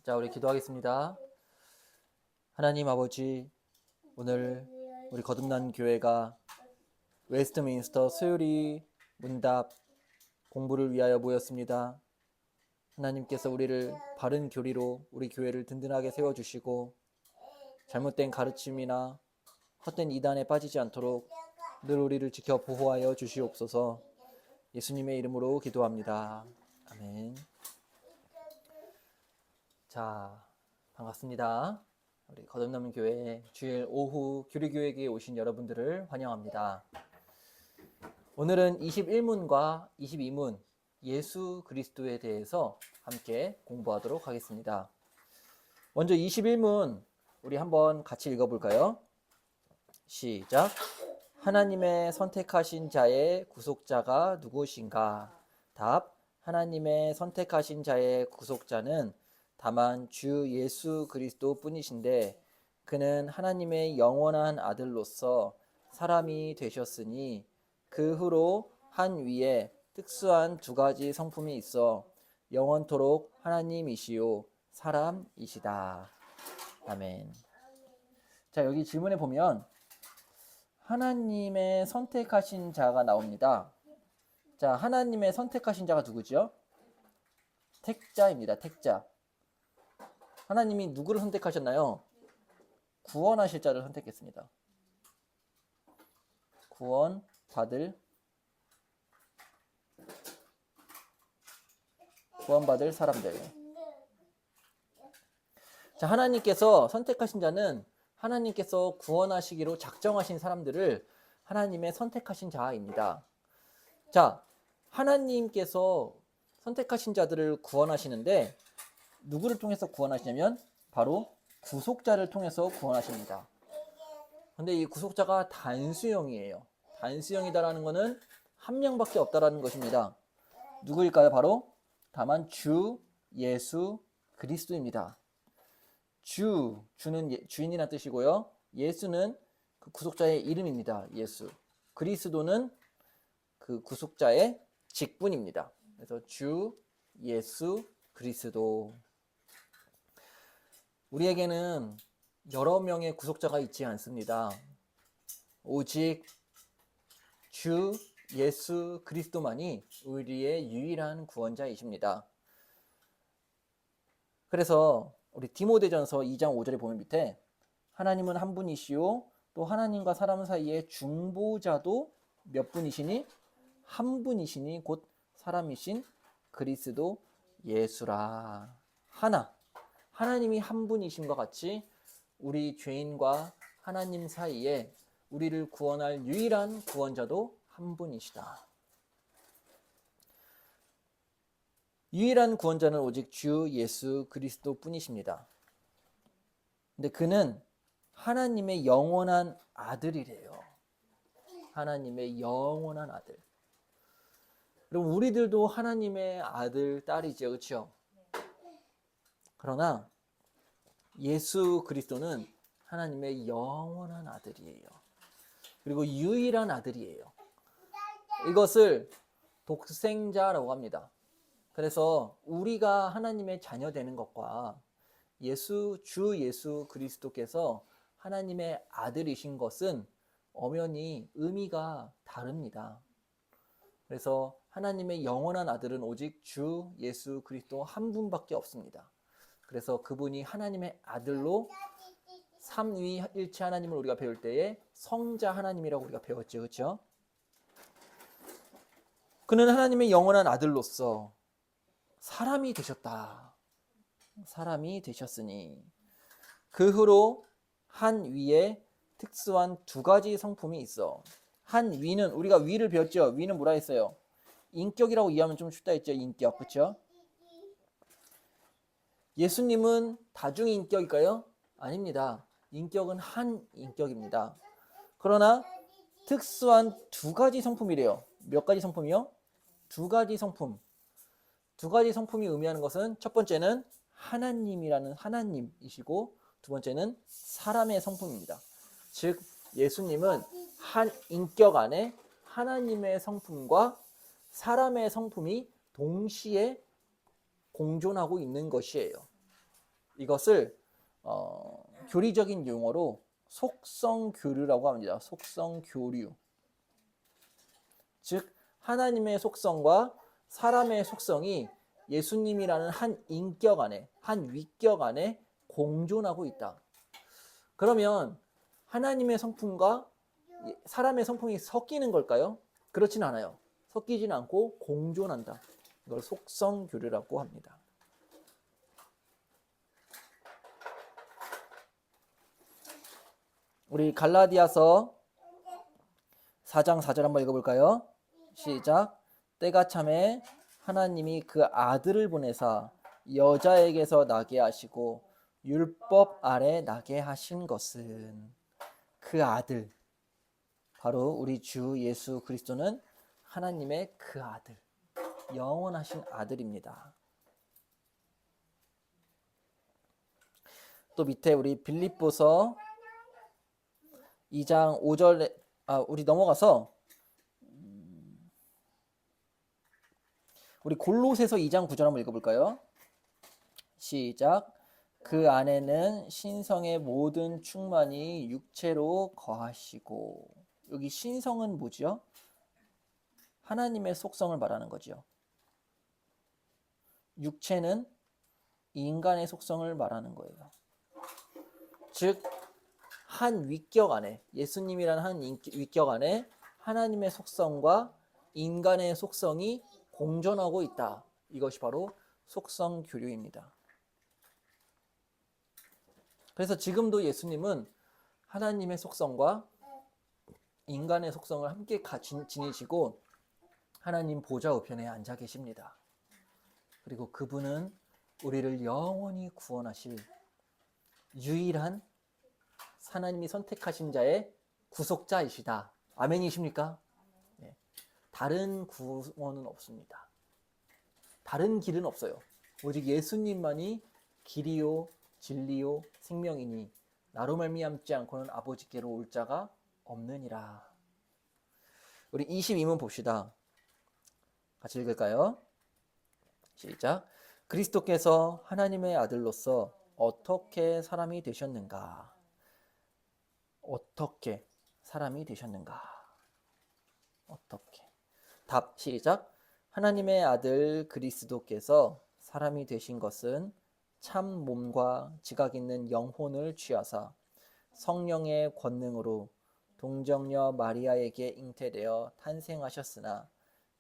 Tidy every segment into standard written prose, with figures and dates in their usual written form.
자, 우리 기도하겠습니다. 하나님 아버지, 오늘 우리 거듭난 교회가 웨스트민스터 수요리 문답 공부를 위하여 모였습니다. 하나님께서 우리를 바른 교리로 우리 교회를 든든하게 세워주시고 잘못된 가르침이나 헛된 이단에 빠지지 않도록 늘 우리를 지켜 보호하여 주시옵소서. 예수님의 이름으로 기도합니다. 아멘. 자, 반갑습니다. 우리 거듭남은 교회 주일 오후 교리교회에 오신 여러분들을 환영합니다. 오늘은 21문과 22문 예수 그리스도에 대해서 함께 공부하도록 하겠습니다. 먼저 21문 우리 한번 같이 읽어볼까요? 시작. 하나님의 선택하신 자의 구속자가 누구신가? 답. 하나님의 선택하신 자의 구속자는 다만 주 예수 그리스도 뿐이신데 그는 하나님의 영원한 아들로서 사람이 되셨으니 그 후로 한 위에 특수한 두 가지 성품이 있어 영원토록 하나님이시요 사람이시다. 아멘. 자, 여기 질문에 보면 하나님의 선택하신 자가 나옵니다. 자, 하나님의 선택하신 자가 누구죠? 택자입니다. 택자. 하나님이 누구를 선택하셨나요? 구원하실 자를 선택했습니다. 구원받을 사람들. 자, 하나님께서 선택하신 자는 하나님께서 구원하시기로 작정하신 사람들을 하나님의 선택하신 자입니다. 자, 하나님께서 선택하신 자들을 구원하시는데 누구를 통해서 구원하시냐면 바로 구속자를 통해서 구원하십니다. 근데 이 구속자가 단수형이에요. 단수형이다라는 것은 한 명밖에 없다라는 것입니다. 누구일까요? 바로 다만 주 예수 그리스도입니다. 주는 주인이라는 뜻이고요. 예수는 그 구속자의 이름입니다. 예수. 그리스도는 그 구속자의 직분입니다. 그래서 주 예수 그리스도. 우리에게는 여러 명의 구속자가 있지 않습니다. 오직 주 예수 그리스도만이 우리의 유일한 구원자이십니다. 그래서 우리 디모데전서 2장 5절에 보면 밑에 하나님은 한 분이시요 또 하나님과 사람 사이의 중보자도 몇 분이시니? 한 분이시니 곧 사람이신 그리스도 예수라. 하나님이 한 분이신 것 같이 우리 죄인과 하나님 사이에 우리를 구원할 유일한 구원자도 한 분이시다. 유일한 구원자는 오직 주 예수 그리스도 뿐이십니다. 근데 그는 하나님의 영원한 아들이래요. 하나님의 영원한 아들. 그럼 우리들도 하나님의 아들, 딸이죠. 그렇죠? 그러나 예수 그리스도는 하나님의 영원한 아들이에요. 그리고 유일한 아들이에요. 이것을 독생자라고 합니다. 그래서 우리가 하나님의 자녀 되는 것과 주 예수 그리스도께서 하나님의 아들이신 것은 엄연히 의미가 다릅니다. 그래서 하나님의 영원한 아들은 오직 주 예수 그리스도 한 분밖에 없습니다. 그래서 그분이 하나님의 아들로 삼위일체 하나님을 우리가 배울 때에 성자 하나님이라고 우리가 배웠죠. 그렇죠? 그는 하나님의 영원한 아들로서 사람이 되셨다. 사람이 되셨으니 그 후로 한 위에 특수한 두 가지 성품이 있어. 한 위는 우리가 위를 배웠죠. 위는 뭐라 했어요? 인격이라고 이해하면 좀 쉽다 했죠. 인격. 그렇죠? 예수님은 다중인격일까요? 아닙니다. 인격은 한 인격입니다. 그러나 특수한 두 가지 성품이래요. 몇 가지 성품이요? 두 가지 성품. 두 가지 성품이 의미하는 것은 첫 번째는 하나님이라는 하나님이시고 두 번째는 사람의 성품입니다. 즉 예수님은 한 인격 안에 하나님의 성품과 사람의 성품이 동시에 공존하고 있는 것이에요. 이것을 교리적인 용어로 속성교류라고 합니다. 속성교류. 즉 하나님의 속성과 사람의 속성이 예수님이라는 한 인격 안에, 한 위격 안에 공존하고 있다. 그러면 하나님의 성품과 사람의 성품이 섞이는 걸까요? 그렇진 않아요. 섞이지는 않고 공존한다. 이걸 속성교류라고 합니다. 우리 갈라디아서 4장 4절 한번 읽어볼까요? 시작. 때가 참에 하나님이 그 아들을 보내사 여자에게서 나게 하시고 율법 아래 나게 하신 것은 그 아들, 바로 우리 주 예수 그리스도는 하나님의 그 아들, 영원하신 아들입니다. 또 밑에 우리 빌립보서 2장 5절에 우리 넘어가서 우리 골로새서 2장 9절 한번 읽어볼까요? 시작. 그 안에는 신성의 모든 충만이 육체로 거하시고. 여기 신성은 뭐죠? 하나님의 속성을 말하는 거죠. 육체는 인간의 속성을 말하는 거예요. 즉 한 위격 안에, 예수님이라는 한 위격 안에 하나님의 속성과 인간의 속성이 공존하고 있다. 이것이 바로 속성교류입니다. 그래서 지금도 예수님은 하나님의 속성과 인간의 속성을 함께 지니시고 하나님 보좌 우편에 앉아 계십니다. 그리고 그분은 우리를 영원히 구원하실 유일한 하나님이 선택하신 자의 구속자이시다. 아멘이십니까? 네. 다른 구원은 없습니다. 다른 길은 없어요. 오직 예수님만이 길이요 진리요 생명이니 나로 말미암지 않고는 아버지께로 올 자가 없느니라. 우리 22문 봅시다. 같이 읽을까요? 시작. 그리스도께서 하나님의 아들로서 어떻게 사람이 되셨는가? 어떻게 사람이 되셨는가? 어떻게? 답 시작. 하나님의 아들 그리스도께서 사람이 되신 것은 참 몸과 지각 있는 영혼을 취하사 성령의 권능으로 동정녀 마리아에게 잉태되어 탄생하셨으나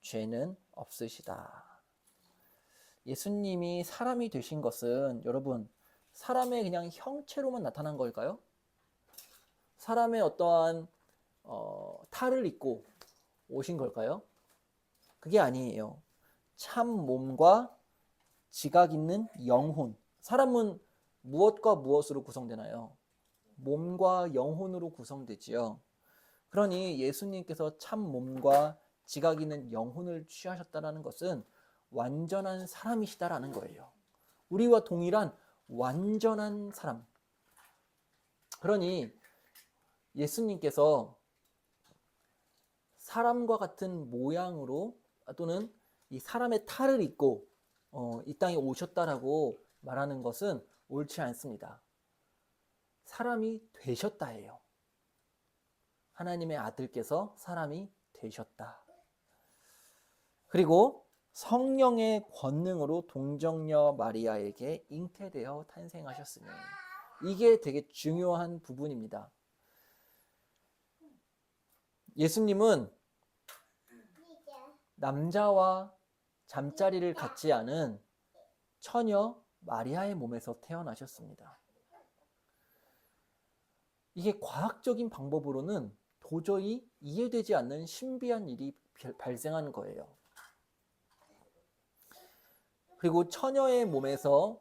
죄는 없으시다. 예수님이 사람이 되신 것은 여러분 사람의 그냥 형체로만 나타난 걸까요? 사람의 어떠한 탈을 입고 오신 걸까요? 그게 아니에요. 참 몸과 지각 있는 영혼. 사람은 무엇과 무엇으로 구성되나요? 몸과 영혼으로 구성되지요. 그러니 예수님께서 참 몸과 지각 있는 영혼을 취하셨다는 것은 완전한 사람이시다라는 거예요. 우리와 동일한 완전한 사람. 그러니 예수님께서 사람과 같은 모양으로 또는 이 사람의 탈을 입고 이 땅에 오셨다라고 말하는 것은 옳지 않습니다. 사람이 되셨다예요. 하나님의 아들께서 사람이 되셨다. 그리고 성령의 권능으로 동정녀 마리아에게 잉태되어 탄생하셨으니 이게 되게 중요한 부분입니다. 예수님은 남자와 잠자리를 갖지 않은 처녀 마리아의 몸에서 태어나셨습니다. 이게 과학적인 방법으로는 도저히 이해되지 않는 신비한 일이 발생하는 거예요. 그리고 처녀의 몸에서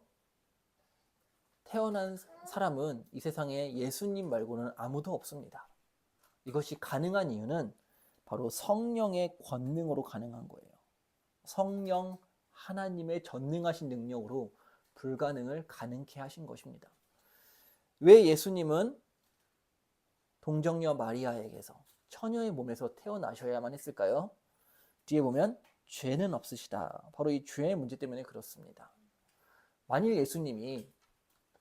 태어난 사람은 이 세상에 예수님 말고는 아무도 없습니다. 이것이 가능한 이유는 바로 성령의 권능으로 가능한 거예요. 성령 하나님의 전능하신 능력으로 불가능을 가능케 하신 것입니다. 왜 예수님은 동정녀 마리아에게서 처녀의 몸에서 태어나셔야만 했을까요? 뒤에 보면 죄는 없으시다. 바로 이 죄의 문제 때문에 그렇습니다. 만일 예수님이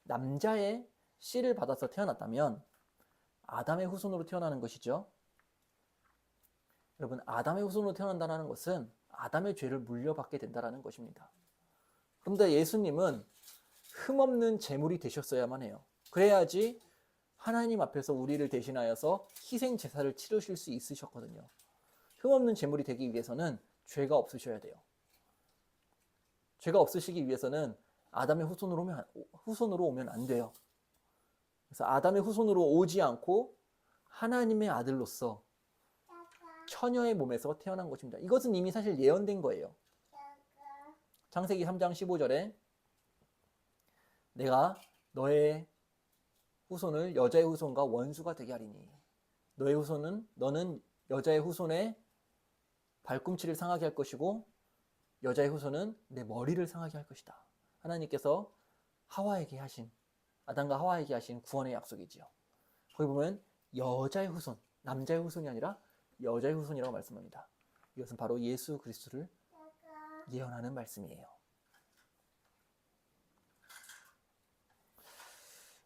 남자의 씨를 받아서 태어났다면 아담의 후손으로 태어나는 것이죠. 여러분, 아담의 후손으로 태어난다는 것은 아담의 죄를 물려받게 된다는 것입니다. 그런데 예수님은 흠없는 제물이 되셨어야만 해요. 그래야지 하나님 앞에서 우리를 대신하여서 희생 제사를 치르실 수 있으셨거든요. 흠없는 제물이 되기 위해서는 죄가 없으셔야 돼요. 죄가 없으시기 위해서는 아담의 후손으로 오면 안 돼요. 그래서 아담의 후손으로 오지 않고 하나님의 아들로서 처녀의 몸에서 태어난 것입니다. 이것은 이미 사실 예언된 거예요. 창세기 3장 15절에 내가 너의 후손을 여자의 후손과 원수가 되게 하리니 너는 여자의 후손의 발꿈치를 상하게 할 것이고 여자의 후손은 내 머리를 상하게 할 것이다. 하나님께서 아담과 하와에게 하신 구원의 약속이지요. 거기 보면 여자의 후손, 남자의 후손이 아니라 여자의 후손이라고 말씀합니다. 이것은 바로 예수 그리스도를 예언하는 말씀이에요.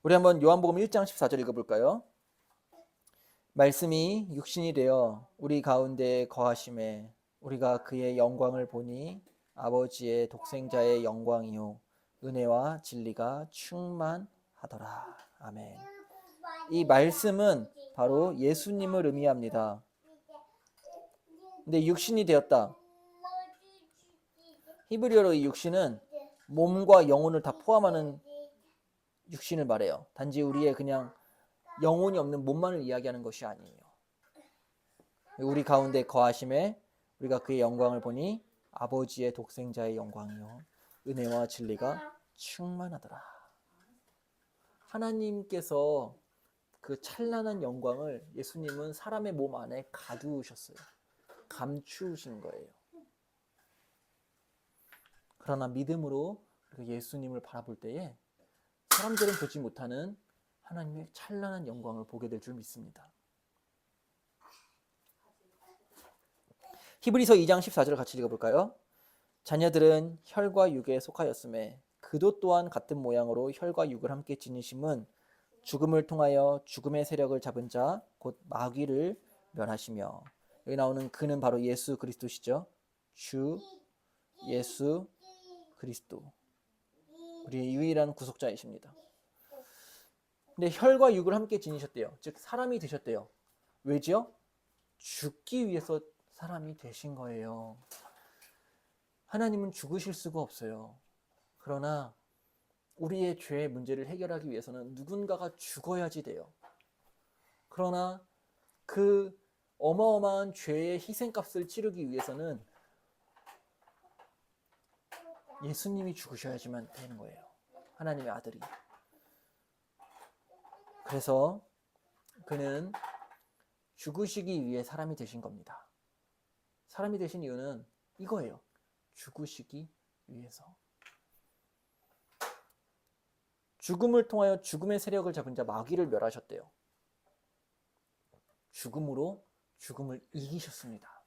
우리 한번 요한복음 1장 14절 읽어볼까요? 말씀이 육신이 되어 우리 가운데 거하심에 우리가 그의 영광을 보니 아버지의 독생자의 영광이요 은혜와 진리가 충만하더라. 아멘. 이 말씀은 바로 예수님을 의미합니다. 근데 육신이 되었다. 히브리어로 이 육신은 몸과 영혼을 다 포함하는 육신을 말해요. 단지 우리의 그냥 영혼이 없는 몸만을 이야기하는 것이 아니에요. 우리 가운데 거하심에 우리가 그의 영광을 보니 아버지의 독생자의 영광이요 은혜와 진리가 충만하더라. 하나님께서 그 찬란한 영광을 예수님은 사람의 몸 안에 가두셨어요. 감추신 거예요. 그러나 믿음으로 예수님을 바라볼 때에 사람들은 보지 못하는 하나님의 찬란한 영광을 보게 될 줄 믿습니다. 히브리서 2장 14절을 같이 읽어볼까요? 자녀들은 혈과 육에 속하였음에 그도 또한 같은 모양으로 혈과 육을 함께 지니심은 죽음을 통하여 죽음의 세력을 잡은 자 곧 마귀를 멸하시며, 여기 나오는 그는 바로 예수 그리스도시죠. 주 예수 그리스도, 우리의 유일한 구속자이십니다. 근데 혈과 육을 함께 지니셨대요. 즉 사람이 되셨대요. 왜지요? 죽기 위해서 사람이 되신 거예요. 하나님은 죽으실 수가 없어요. 그러나 우리의 죄의 문제를 해결하기 위해서는 누군가가 죽어야지 돼요. 그러나 그 어마어마한 죄의 희생값을 치르기 위해서는 예수님이 죽으셔야지만 되는 거예요. 하나님의 아들이. 그래서 그는 죽으시기 위해 사람이 되신 겁니다. 사람이 되신 이유는 이거예요. 죽으시기 위해서. 죽음을 통하여 죽음의 세력을 잡은 자 마귀를 멸하셨대요. 죽음으로 죽음을 이기셨습니다.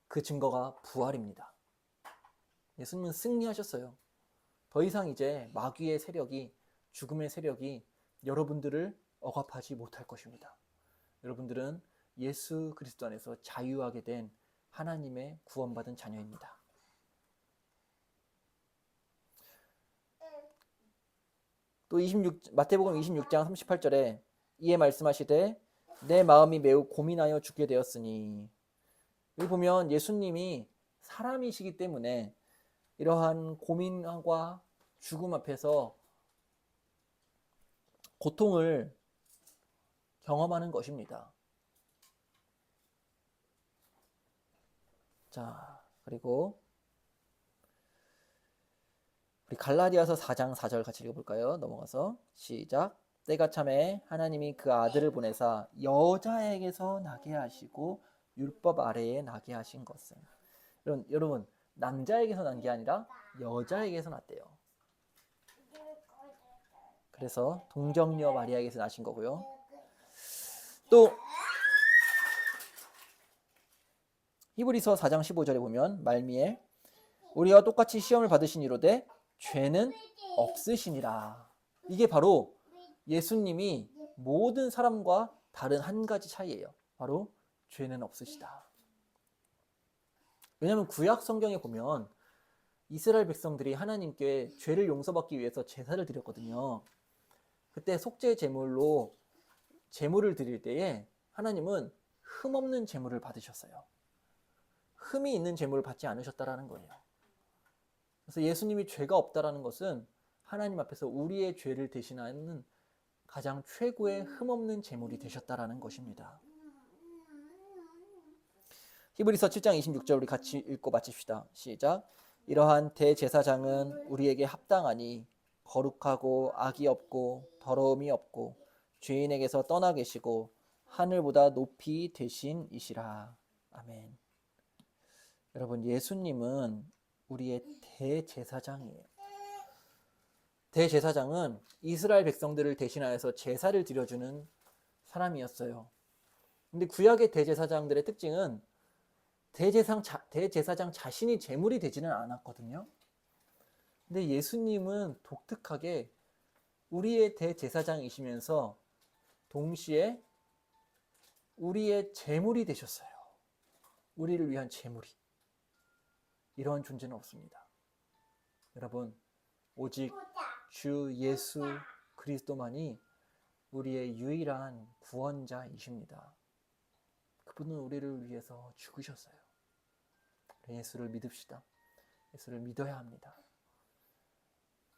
그 증거가 부활입니다. 예수님은 승리하셨어요. 더 이상 이제 마귀의 세력이, 죽음의 세력이 여러분들을 억압하지 못할 것입니다. 여러분들은 예수 그리스도 안에서 자유하게 된 하나님의 구원받은 자녀입니다. 또 마태복음 26장 38절에 이에 말씀하시되 내 마음이 매우 고민하여 죽게 되었으니, 여기 보면 예수님이 사람이시기 때문에 이러한 고민과 죽음 앞에서 고통을 경험하는 것입니다. 자, 그리고 우리 갈라디아서 4장 4절 같이 읽어볼까요? 넘어가서 시작. 때가 참에 하나님이 그 아들을 보내사 여자에게서 나게 하시고 율법 아래에 나게 하신 것은, 여러분 남자에게서 난 게 아니라 여자에게서 났대요. 그래서 동정녀 마리아에게서 나신 거고요. 또 히브리서 4장 15절에 보면 말미에 우리와 똑같이 시험을 받으신 이로되 죄는 없으시니라. 이게 바로 예수님이 모든 사람과 다른 한 가지 차이예요. 바로 죄는 없으시다. 왜냐하면 구약 성경에 보면 이스라엘 백성들이 하나님께 죄를 용서받기 위해서 제사를 드렸거든요. 그때 속죄 제물로 제물을 드릴 때에 하나님은 흠 없는 제물을 받으셨어요. 흠이 있는 제물을 받지 않으셨다라는 거예요. 그래서 예수님이 죄가 없다라는 것은 하나님 앞에서 우리의 죄를 대신하는 가장 최고의 흠 없는 제물이 되셨다라는 것입니다. 히브리서 7장 26절 우리 같이 읽고 마칩시다. 시작. 이러한 대제사장은 우리에게 합당하니 거룩하고 악이 없고 더러움이 없고 죄인에게서 떠나 계시고 하늘보다 높이 되신이시라. 아멘. 여러분, 예수님은 우리의 대제사장이에요. 대제사장은 이스라엘 백성들을 대신하여서 제사를 드려주는 사람이었어요. 근데 구약의 대제사장들의 특징은 대제사장 자신이 제물이 되지는 않았거든요. 근데 예수님은 독특하게 우리의 대제사장이시면서 동시에 우리의 제물이 되셨어요. 우리를 위한 제물이. 이런 존재는 없습니다. 여러분, 오직 주 예수 그리스도만이 우리의 유일한 구원자이십니다. 그분은 우리를 위해서 죽으셨어요. 예수를 믿읍시다. 예수를 믿어야 합니다.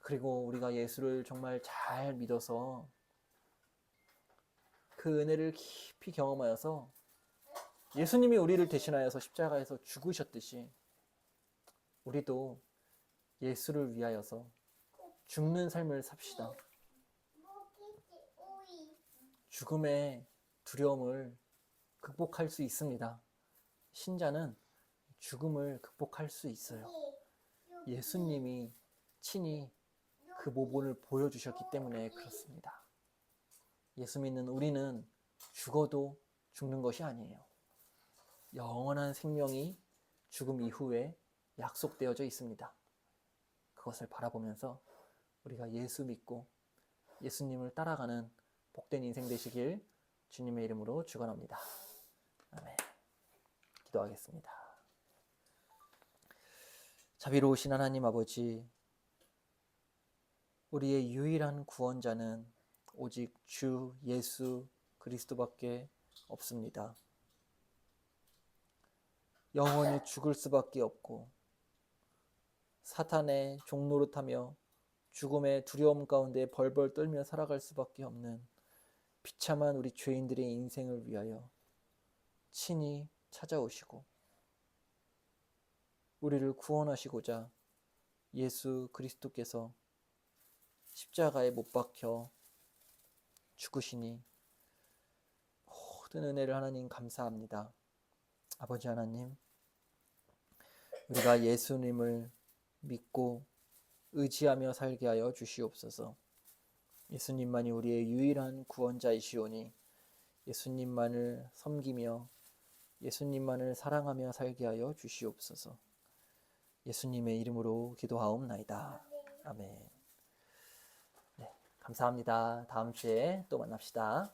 그리고 우리가 예수를 정말 잘 믿어서 그 은혜를 깊이 경험하여서 예수님이 우리를 대신하여서 십자가에서 죽으셨듯이 우리도 예수를 위하여서 죽는 삶을 삽시다. 죽음의 두려움을 극복할 수 있습니다. 신자는 죽음을 극복할 수 있어요. 예수님이 친히 그 모본을 보여주셨기 때문에 그렇습니다. 예수 믿는 우리는 죽어도 죽는 것이 아니에요. 영원한 생명이 죽음 이후에 약속되어져 있습니다. 그것을 바라보면서 우리가 예수 믿고 예수님을 따라가는 복된 인생 되시길 주님의 이름으로 축원합니다. 아멘. 기도하겠습니다. 자비로우신 하나님 아버지, 우리의 유일한 구원자는 오직 주 예수 그리스도밖에 없습니다. 영원히 죽을 수밖에 없고 사탄의 종노릇하며 죽음의 두려움 가운데 벌벌 떨며 살아갈 수밖에 없는 비참한 우리 죄인들의 인생을 위하여 친히 찾아오시고 우리를 구원하시고자 예수 그리스도께서 십자가에 못 박혀 죽으시니 모든 은혜를 하나님 감사합니다. 아버지 하나님, 우리가 예수님을 믿고 의지하며 살게 하여 주시옵소서. 예수님만이 우리의 유일한 구원자이시오니 예수님만을 섬기며 예수님만을 사랑하며 살게 하여 주시옵소서. 예수님의 이름으로 기도하옵나이다. 아멘. 네, 감사합니다. 다음 주에 또 만납시다.